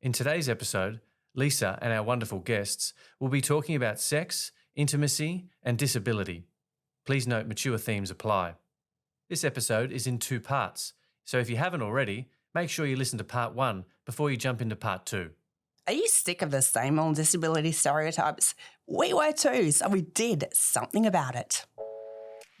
In today's episode, Lisa and our wonderful guests will be talking about sex, intimacy, and disability. Please note mature themes apply. This episode is in 2 parts, so if you haven't already, make sure you listen to part 1 before you jump into part 2. Are you sick of the same old disability stereotypes? We were too, so we did something about it.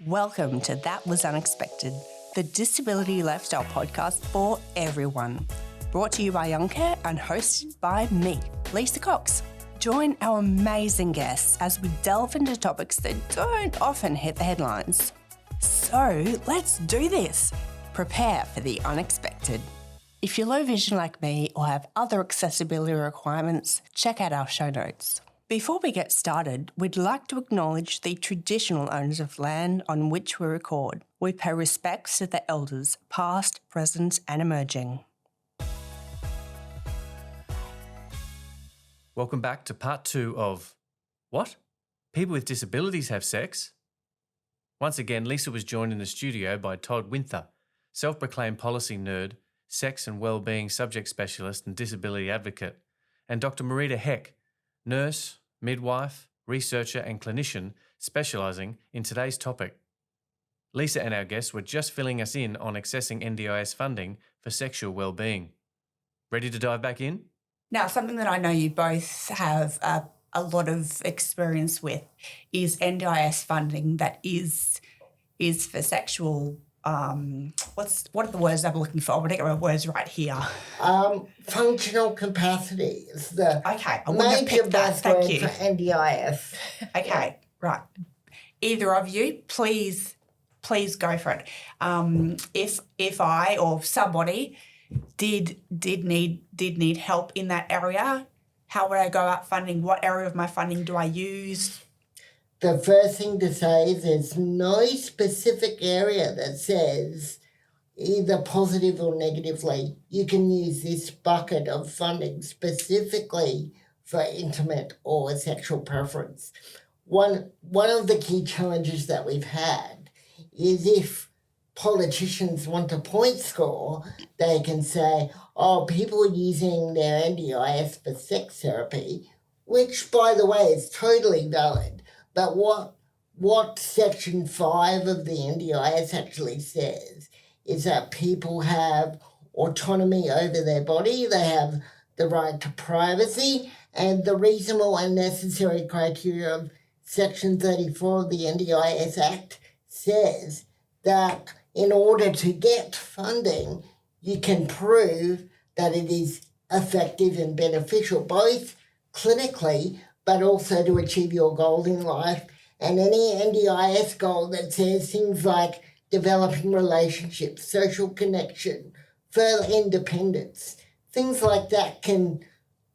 Welcome to That Was Unexpected, the Disability Lifestyle podcast for everyone. Brought to you by Young Care and hosted by me, Lisa Cox. Join our amazing guests as we delve into topics that don't often hit the headlines. So let's do this. Prepare for the unexpected. If you're low vision like me or have other accessibility requirements, check out our show notes. Before we get started, we'd like to acknowledge the traditional owners of land on which we record. We pay respects to the elders, past, present, and emerging. Welcome back to part 2 of What? People with disabilities have sex? Once again, Lisa was joined in the studio by Todd Winther, self-proclaimed policy nerd, sex and well-being subject specialist and disability advocate, and Dr. Marita Heck, nurse, midwife, researcher and clinician specialising in today's topic. Lisa and our guests were just filling us in on accessing NDIS funding for sexual well-being. Ready to dive back in? Now, something that I know you both have a lot of experience with is NDIS funding that is for sexual. What are the words I'm looking for? I'm gonna get my words right here. Functional capacity is the Okay, I wouldn't have major picked that. Thank buzzword you. for NDIS. Okay, right. Either of you, please go for it. If I or somebody did need help in that area, how would I go about funding? What area of my funding do I use? The first thing to say is there's no specific area that says either positive or negatively you can use this bucket of funding specifically for intimate or sexual preference. One of the key challenges that we've had is if politicians want a point score, they can say, oh, people are using their NDIS for sex therapy, which, by the way, is totally valid. But what Section 5 of the NDIS actually says is that people have autonomy over their body, they have the right to privacy, and the reasonable and necessary criteria of Section 34 of the NDIS Act says that in order to get funding, you can prove that it is effective and beneficial, both clinically but also to achieve your goal in life. And any NDIS goal that says things like developing relationships, social connection, further independence, things like that can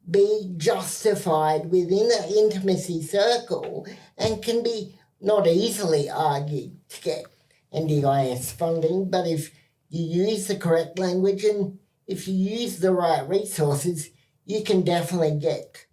be justified within an intimacy circle and can be not easily argued to get NDIS funding, but if you use the correct language and if you use the right resources, you can definitely get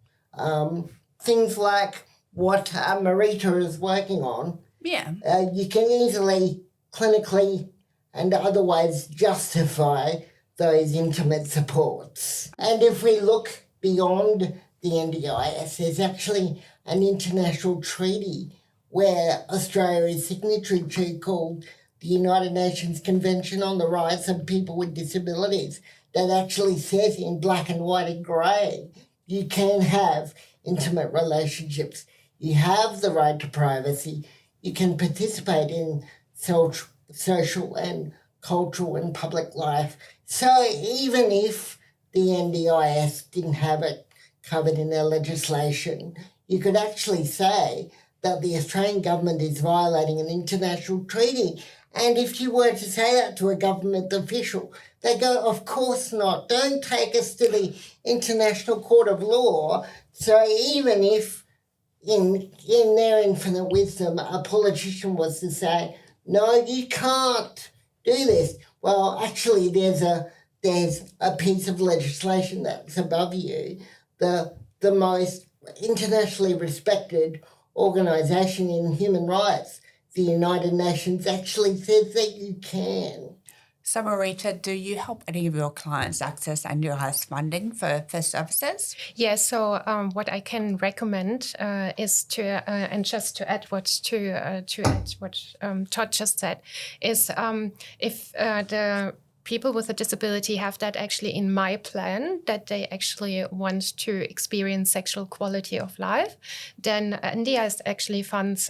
things like what Marita is working on. Yeah. You can easily, clinically and otherwise justify those intimate supports. And if we look beyond the NDIS, there's actually an international treaty where Australia is signatory to called the United Nations Convention on the Rights of People with Disabilities that actually says in black and white and grey, you can have intimate relationships. You have the right to privacy. You can participate in social and cultural and public life. So even if the NDIS didn't have it covered in their legislation, you could actually say that the Australian government is violating an international treaty. And if you were to say that to a government official, they go, of course not. Don't take us to the International Court of Law. So even if in their infinite wisdom a politician was to say, no, you can't do this. Well, actually there's a piece of legislation that's above you. The most internationally respected organisation in human rights, the United Nations, actually says that you can. So, Marita, do you help any of your clients access annualised funding for services? Yeah, so what I can recommend is to, and just to add what Todd just said, is if the people with a disability have that actually in my plan, that they actually want to experience sexual quality of life, then NDIS actually funds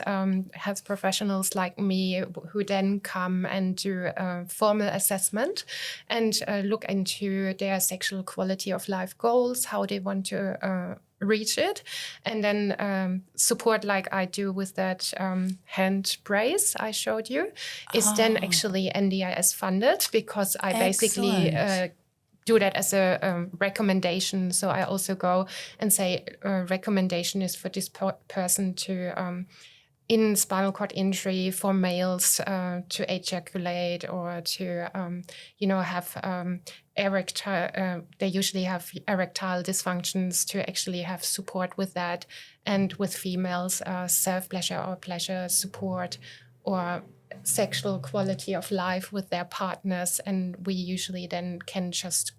health professionals like me who then come and do a formal assessment and look into their sexual quality of life goals, how they want to reach it, and then support like I do with that hand brace I showed you is then actually NDIS funded, because I basically do that as a recommendation. So I also go and say recommendation is for this person to in spinal cord injury for males to ejaculate or to, have erectile, they usually have erectile dysfunctions, to actually have support with that. And with females, self-pleasure or pleasure support or sexual quality of life with their partners. And we usually then can just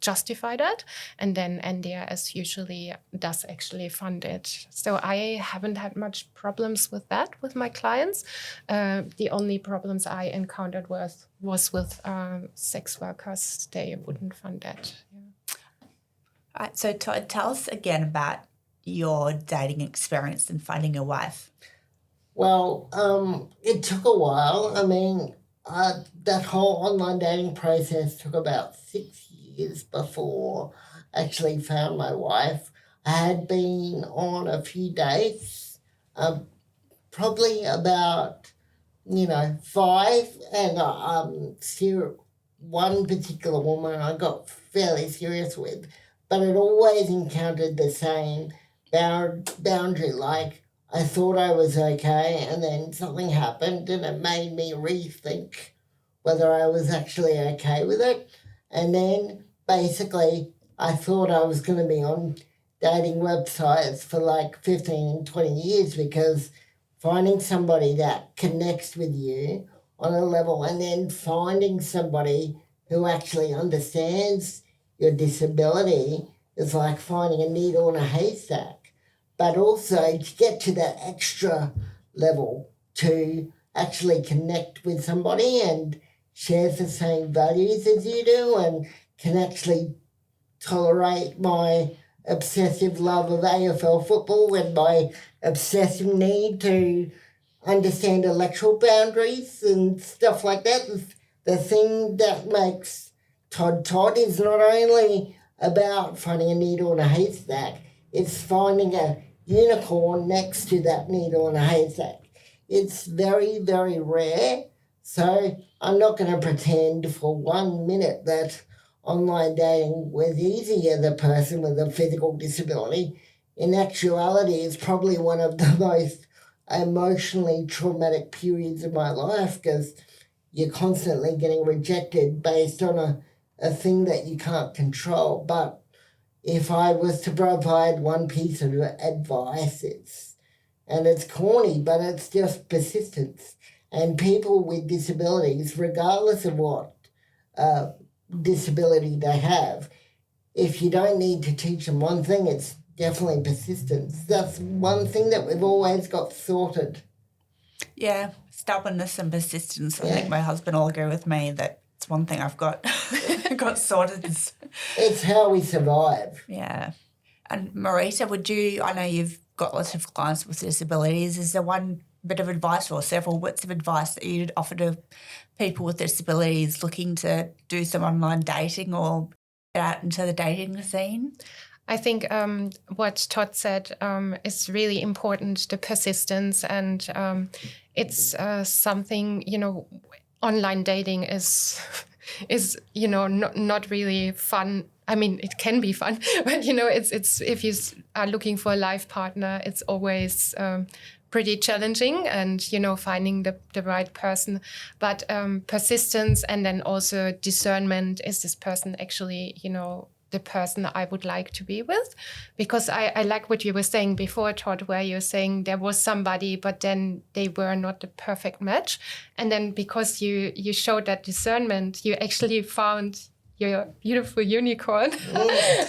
justify that. And then NDIS usually does actually fund it. So I haven't had much problems with that with my clients. The only problems I encountered was with sex workers. They wouldn't fund that. Yeah. All right, so Todd, tell us again about your dating experience and finding a wife. Well, it took a while. I mean, that whole online dating process took about 6 years before I actually found my wife. I had been on a few dates, probably about, 5, and one particular woman I got fairly serious with, but it always encountered the same boundary, like I thought I was okay, and then something happened and it made me rethink whether I was actually okay with it. And then basically I thought I was going to be on dating websites for like 15, 20 years, because finding somebody that connects with you on a level and then finding somebody who actually understands your disability is like finding a needle in a haystack. But also to get to that extra level, to actually connect with somebody and share the same values as you do and can actually tolerate my obsessive love of AFL football and my obsessive need to understand electoral boundaries and stuff like that. The thing that makes Todd is not only about finding a needle in a haystack, it's finding a unicorn next to that needle in a haystack. It's very, very rare. So I'm not going to pretend for 1 minute that online dating was easy as a person with a physical disability. In actuality, it's probably one of the most emotionally traumatic periods of my life, because you're constantly getting rejected based on a thing that you can't control. But if I was to provide one piece of advice, it's corny, but it's just persistence. And people with disabilities, regardless of what disability they have, if you don't need to teach them one thing, it's definitely persistence. That's one thing that we've always got sorted. Yeah, stubbornness and persistence. I think my husband will agree with me that it's one thing I've got got sorted. It's how we survive. Yeah. And Marita, I know you've got lots of clients with disabilities. Is there one bit of advice or several bits of advice that you'd offer to people with disabilities looking to do some online dating or get out into the dating scene? I think what Todd said is really important, the persistence, and it's something, online dating is not really fun. I mean, it can be fun, but it's if you are looking for a life partner, it's always pretty challenging, and finding the right person. But persistence, and then also discernment: is this person actually the person I would like to be with. Because I like what you were saying before, Todd, where you're saying there was somebody, but then they were not the perfect match. And then because you showed that discernment, you actually found your beautiful unicorn.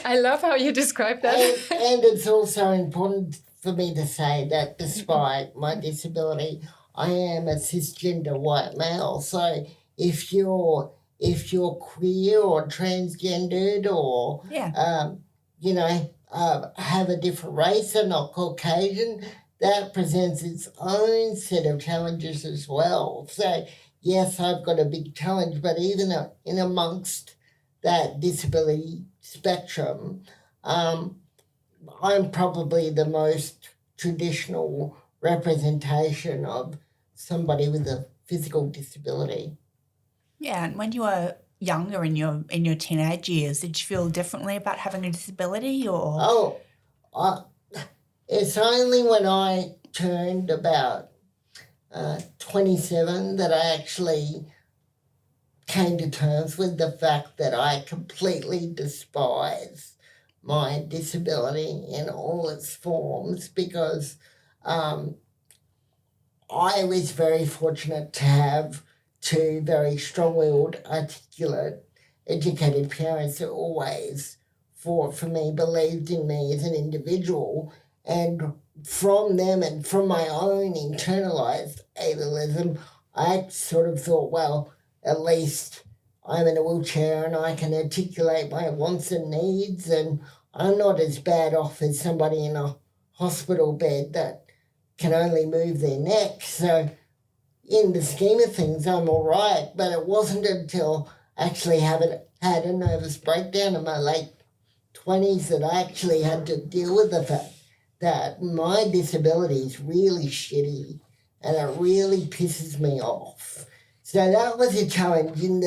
I love how you describe that. And it's also important for me to say that despite my disability, I am a cisgender white male. So if you're queer or transgendered or have a different race and not Caucasian, that presents its own set of challenges as well. So yes, I've got a big challenge, but even in amongst that disability spectrum, I'm probably the most traditional representation of somebody with a physical disability. Yeah, and when you were younger in your teenage years, did you feel differently about having a disability or? It's only when I turned about 27 that I actually came to terms with the fact that I completely despise my disability in all its forms, because I was very fortunate to have two very strong-willed, articulate, educated parents who always fought for me, believed in me as an individual, and from them and from my own internalized ableism, I sort of thought, well, at least I'm in a wheelchair and I can articulate my wants and needs, and I'm not as bad off as somebody in a hospital bed that can only move their neck. So in the scheme of things, I'm all right. But it wasn't until I actually had a nervous breakdown in my late 20s that I actually had to deal with the fact that my disability is really shitty and it really pisses me off. So that was a challenge in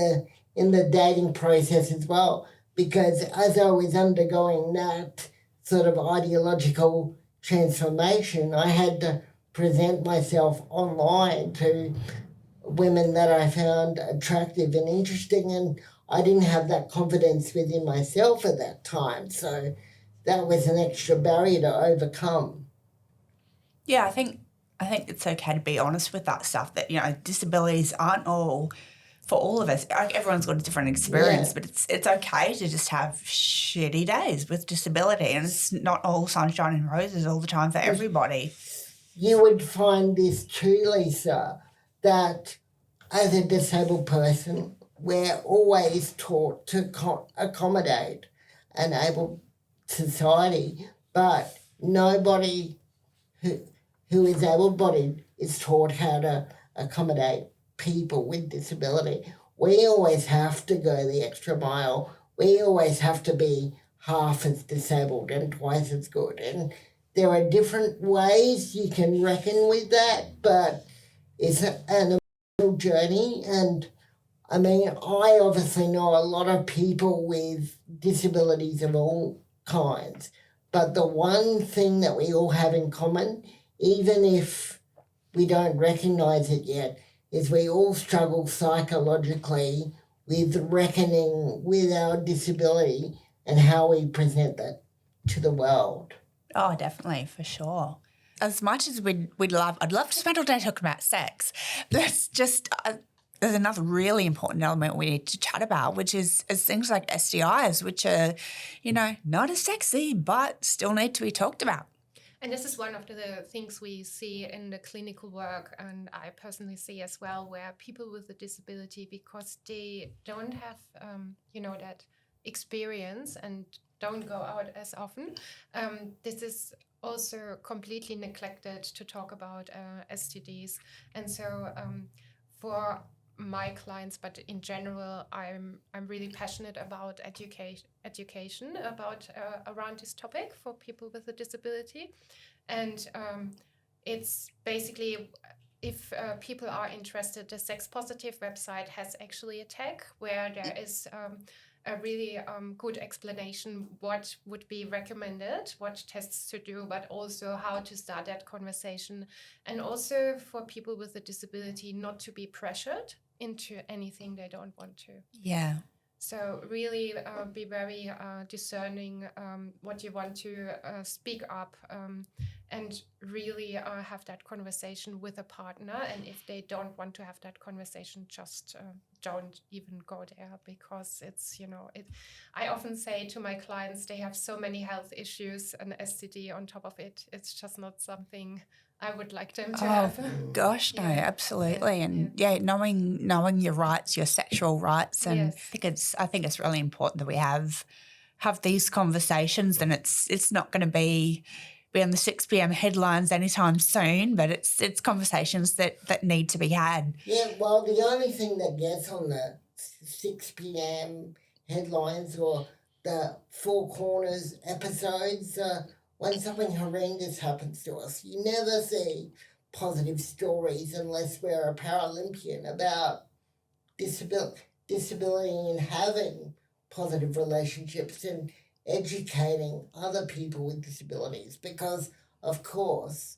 the dating process as well, because as I was undergoing that sort of ideological transformation, I had to present myself online to women that I found attractive and interesting, and I didn't have that confidence within myself at that time. So that was an extra barrier to overcome. Yeah, I think it's okay to be honest with that stuff, that, disabilities aren't all for all of us. Everyone's got a different experience, but it's okay to just have shitty days with disability, and it's not all sunshine and roses all the time for everybody. You would find this too, Lisa, that as a disabled person, we're always taught to accommodate an able society, but nobody who is able-bodied is taught how to accommodate people with disability. We always have to go the extra mile. We always have to be half as disabled and twice as good. And there are different ways you can reckon with that, but it's an emotional journey. And I mean, I obviously know a lot of people with disabilities of all kinds, but the one thing that we all have in common, even if we don't recognise it yet, is we all struggle psychologically with reckoning with our disability and how we present that to the world. Oh, definitely, for sure. As much as I'd love to spend all day talking about sex. There's another really important element we need to chat about, which is things like STIs, which are, not as sexy, but still need to be talked about. And this is one of the things we see in the clinical work, and I personally see as well, where people with a disability, because they don't have, that experience and don't go out as often, this is also completely neglected to talk about STDs. And so for my clients, but in general, I'm really passionate about education about around this topic for people with a disability, and it's basically, if people are interested, the Sex Positive website has actually a tag where there is a really good explanation what would be recommended, what tests to do, but also how to start that conversation, and also for people with a disability not to be pressured into anything they don't want to. Yeah. So really be very discerning what you want to speak up, and really have that conversation with a partner. And if they don't want to have that conversation, just don't even go there, because it's, I often say to my clients, they have so many health issues and STD on top of it. It's just not something I would like them to have. Gosh, no, Yeah. absolutely. Yeah, And knowing your rights, your sexual rights. And Yes. I think it's really important that we have these conversations, and it's not going to be on the 6 p.m. headlines anytime soon, but it's conversations that need to be had. Yeah, well, the only thing that gets on the 6 p.m. headlines or the Four Corners episodes, when something horrendous happens to us, you never see positive stories unless we're a Paralympian about disability and having positive relationships and educating other people with disabilities, because, of course,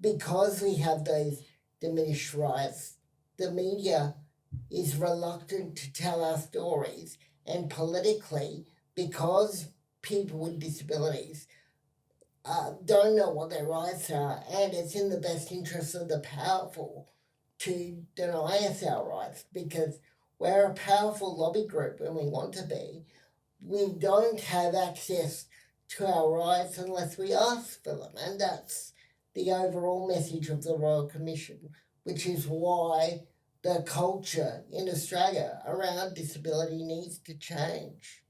because we have those diminished rights, the media is reluctant to tell our stories, and politically, because people with disabilities don't know what their rights are, and it's in the best interest of the powerful to deny us our rights, because we're a powerful lobby group and we want to be. We don't have access to our rights unless we ask for them, and that's the overall message of the Royal Commission, which is why the culture in Australia around disability needs to change.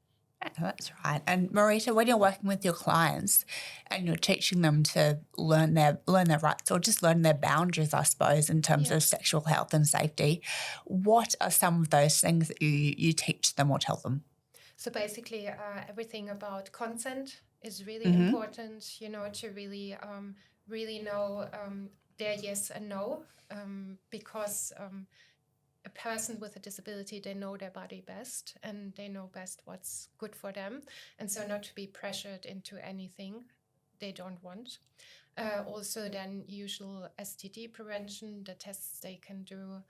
That's right. And Marita, when you're working with your clients and you're teaching them to learn their rights, or just learn their boundaries, I suppose, in terms of sexual health and safety, what are some of those things that you teach them or tell them? So basically, everything about consent is really important, to really know their yes and no, because a person with a disability, they know their body best and they know best what's good for them. And so not to be pressured into anything they don't want. Also then usual STD prevention, the tests they can do,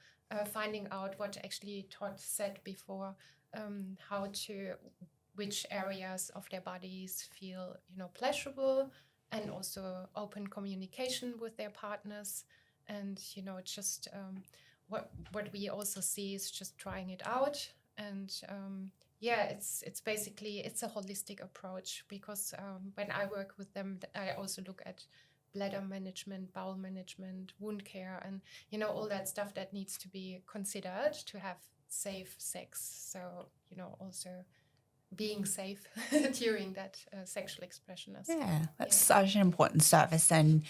finding out what actually Todd said before, which areas of their bodies feel, pleasurable, and also open communication with their partners. And, just what we also see is just trying it out. And it's basically, it's a holistic approach, because when I work with them, I also look at bladder management, bowel management, wound care, and all that stuff that needs to be considered to have safe sex. So also being safe during that sexual expression as well. Yeah, that's such an important service. And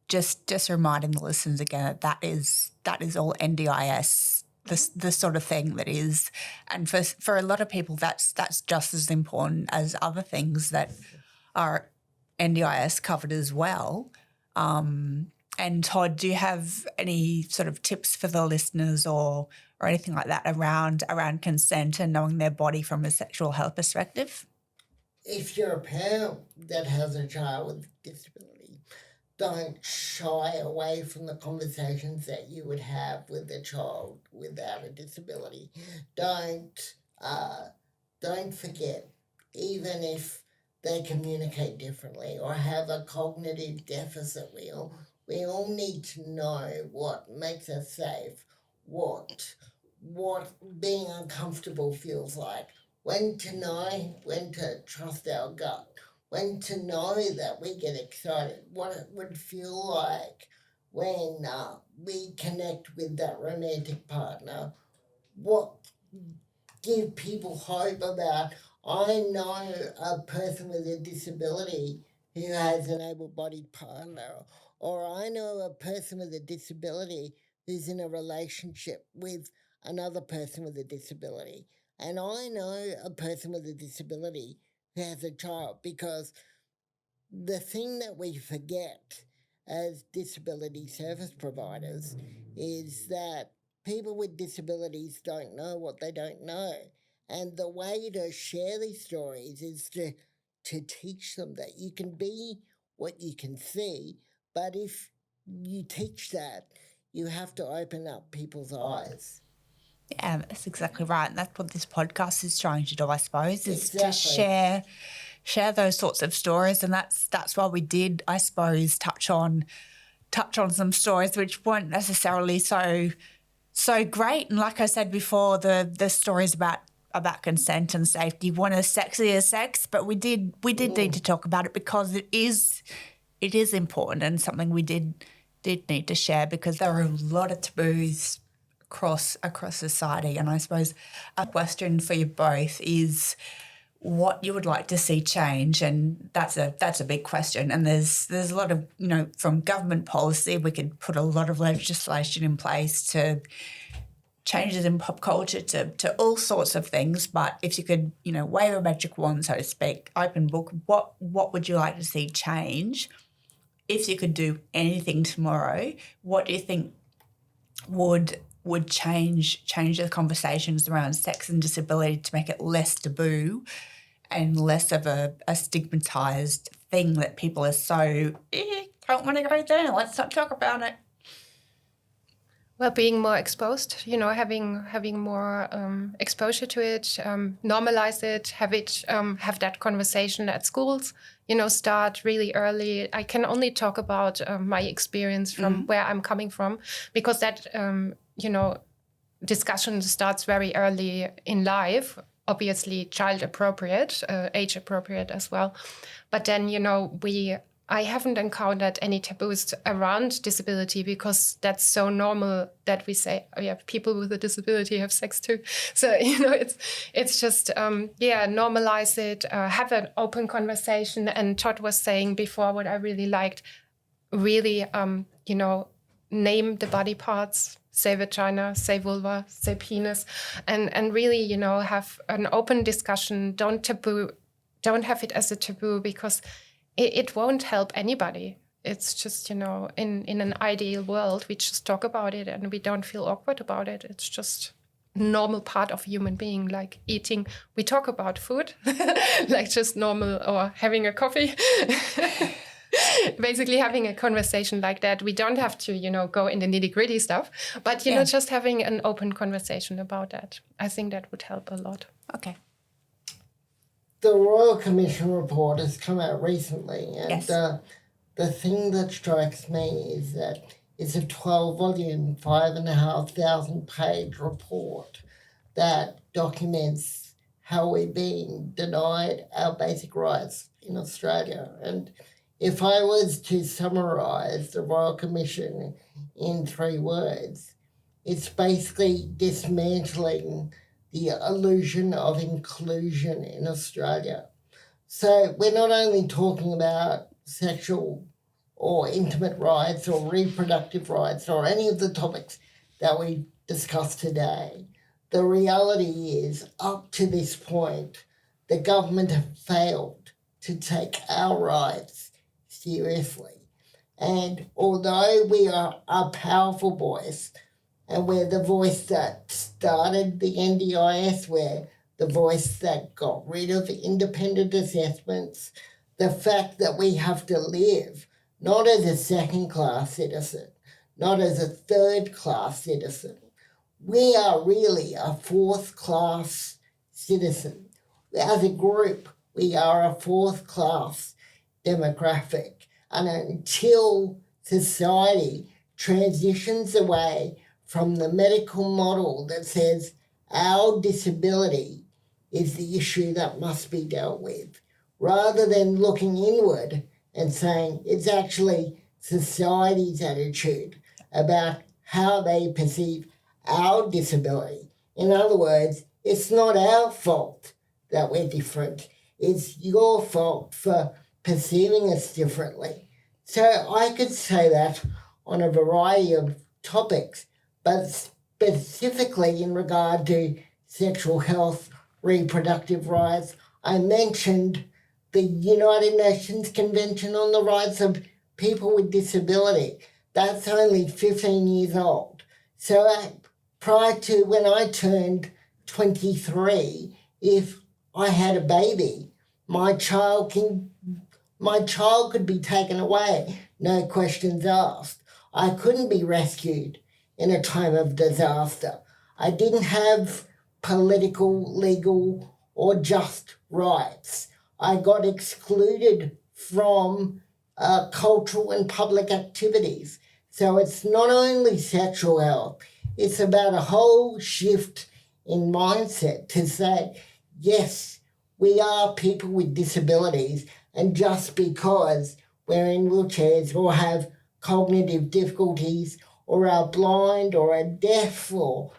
just reminding the listeners again that is all NDIS, the sort of thing that is, and for a lot of people that's just as important as other things that are NDIS covered as well. And Todd, do you have any sort of tips for the listeners or anything like that around consent and knowing their body from a sexual health perspective? If you're a parent that has a child with disability, don't shy away from the conversations that you would have with a child without a disability. Don't forget, even if they communicate differently or have a cognitive deficit, we all need to know what makes us safe, what being uncomfortable feels like, when to know when to trust our gut, when to know that we get excited, what it would feel like when we connect with that romantic partner, what give people hope about. I know a person with a disability who has an able-bodied partner, or I know a person with a disability who's in a relationship with another person with a disability. And I know a person with a disability who has a child, because the thing that we forget as disability service providers is that people with disabilities don't know what they don't know. And the way to share these stories is to teach them that you can be what you can see, but if you teach that, you have to open up people's eyes. Yeah, that's exactly right. And that's what this podcast is trying to do, I suppose, is to Exactly. share those sorts of stories. And that's why we did, I suppose, touch on some stories which weren't necessarily so great. And like I said before, the stories about consent and safety weren't as sexy as sex, but we did need to talk about it because it is important and something we did need to share, because there are a lot of taboos across society. And I suppose a question for you both is what you would like to see change, and that's a big question. And there's a lot of, from government policy, we could put a lot of legislation in place to changes in pop culture to all sorts of things. But if you could, wave a magic wand, so to speak, open book, what would you like to see change? If you could do anything tomorrow, what do you think would change the conversations around sex and disability to make it less taboo and less of a stigmatised thing that people are so, don't want to go there, let's not talk about it? Well, being more exposed, having more exposure to it, normalize it, have that conversation at schools, start really early. I can only talk about my experience from where I'm coming from, because that, discussion starts very early in life, obviously child appropriate, age appropriate as well. But then, I haven't encountered any taboos around disability, because that's so normal that we say, oh yeah, people with a disability have sex too. So, it's just, normalize it, have an open conversation. And Todd was saying before, what I really liked, really, name the body parts, say vagina, say vulva, say penis, and really, have an open discussion. Don't have it as a taboo, because it won't help anybody. It's just, in an ideal world, we just talk about it and we don't feel awkward about it. It's just a normal part of human being, like eating. We talk about food, like just normal, or having a coffee. Basically having a conversation like that. We don't have to, go in the nitty-gritty stuff, but, just having an open conversation about that. I think that would help a lot. Okay. The Royal Commission report has come out recently, and Yes. The thing that strikes me is that it's a 12-volume, 5,500-page report that documents how we're being denied our basic rights in Australia. And if I was to summarise the Royal Commission in 3 words, it's basically dismantling the illusion of inclusion in Australia. So we're not only talking about sexual or intimate rights or reproductive rights or any of the topics that we discussed today. The reality is, up to this point, the government have failed to take our rights seriously. And although we are a powerful voice, and we're the voice that started the NDIS, we're the voice that got rid of independent assessments, the fact that we have to live not as a second-class citizen, not as a third-class citizen. We are really a fourth-class citizen. As a group, we are a fourth-class demographic. And until society transitions away from the medical model that says our disability is the issue that must be dealt with, rather than looking inward and saying it's actually society's attitude about how they perceive our disability. In other words, it's not our fault that we're different. It's your fault for perceiving us differently. So I could say that on a variety of topics, but specifically in regard to sexual health, reproductive rights, I mentioned the United Nations Convention on the Rights of People with Disability. That's only 15 years old. So prior to when I turned 23, if I had a baby, my child could be taken away, no questions asked. I couldn't be rescued in a time of disaster. I didn't have political, legal, or just rights. I got excluded from cultural and public activities. So it's not only sexual health, it's about a whole shift in mindset to say, yes, we are people with disabilities, and just because we're in wheelchairs or have cognitive difficulties or are blind or are deaf or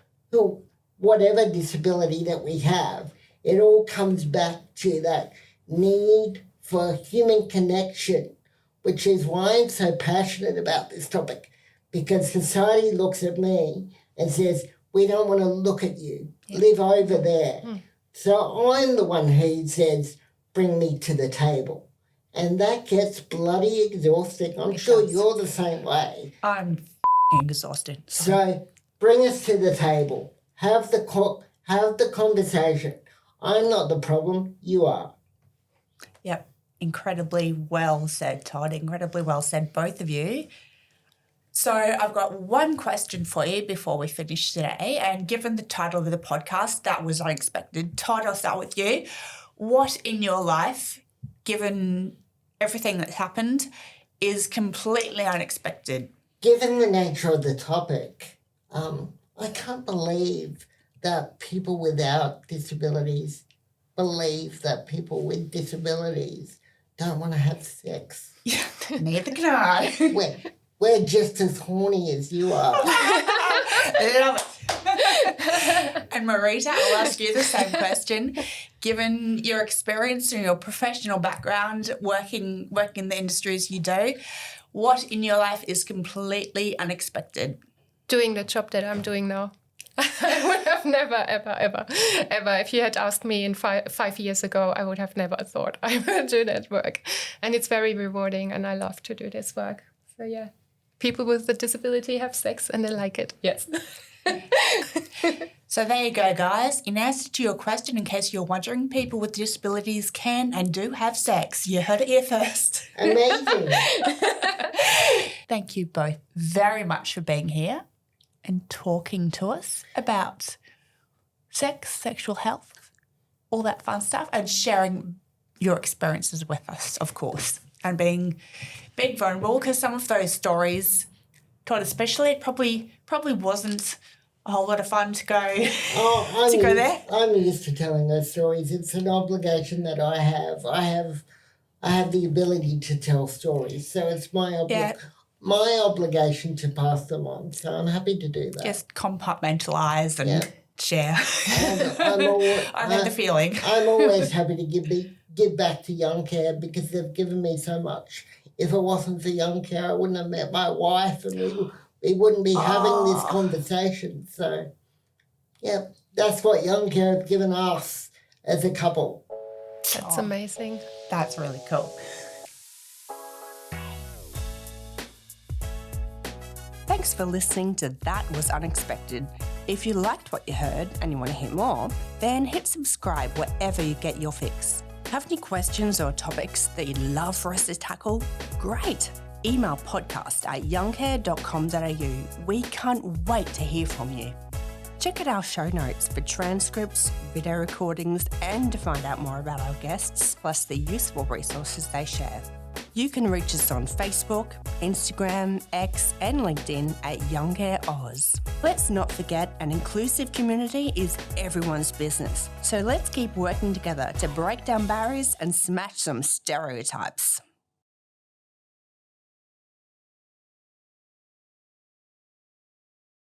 whatever disability that we have, it all comes back to that need for human connection, which is why I'm so passionate about this topic, because society looks at me and says, we don't want to look at you, live over there. So I'm the one who says, bring me to the table. And that gets bloody exhausting. I'm sure you're the same way. I'm exhausted. So bring us to the table. Have the conversation. I'm not the problem, you are. Yep. Incredibly well said, Todd. Incredibly well said, both of you. So I've got one question for you before we finish today. And given the title of the podcast, that was unexpected. Todd, I'll start with you. What in your life, given everything that's happened, is completely unexpected? Given the nature of the topic, I can't believe that people without disabilities believe that people with disabilities don't want to have sex. Yeah, neither can I. We're just as horny as you are. Love it. And Marita, I'll ask you the same question. Given your experience and your professional background working in the industries you do, what in your life is completely unexpected? Doing the job that I'm doing now. I would have never, ever, if you had asked me in 5 years ago, I would have never thought I would do that work. And it's very rewarding and I love to do this work. So yeah, people with a disability have sex and they like it, yes. So there you go, guys. In answer to your question, in case you're wondering, people with disabilities can and do have sex. You heard it here first. Amazing. Thank you both very much for being here and talking to us about sex, sexual health, all that fun stuff, and sharing your experiences with us, of course, and being vulnerable, because some of those stories, Todd especially, it probably wasn't a whole lot of fun to go go there. I'm used to telling those stories. It's an obligation that I have. I have the ability to tell stories, so it's my obligation to pass them on. So I'm happy to do that. Just compartmentalise and share. I know the feeling. I'm always happy to give back to Young Care because they've given me so much. If it wasn't for Young Care, I wouldn't have met my wife and we wouldn't be having this conversation. So, yeah, that's what Young Care have given us as a couple. That's amazing. That's really cool. Thanks for listening to That Was Unexpected. If you liked what you heard and you want to hear more, then hit subscribe wherever you get your fix. Have any questions or topics that you'd love for us to tackle? Great! Email podcast@youngcare.com.au. We can't wait to hear from you. Check out our show notes for transcripts, video recordings, and to find out more about our guests, plus the useful resources they share. You can reach us on Facebook, Instagram, X, and LinkedIn at Young Care Oz. Let's not forget, an inclusive community is everyone's business. So let's keep working together to break down barriers and smash some stereotypes.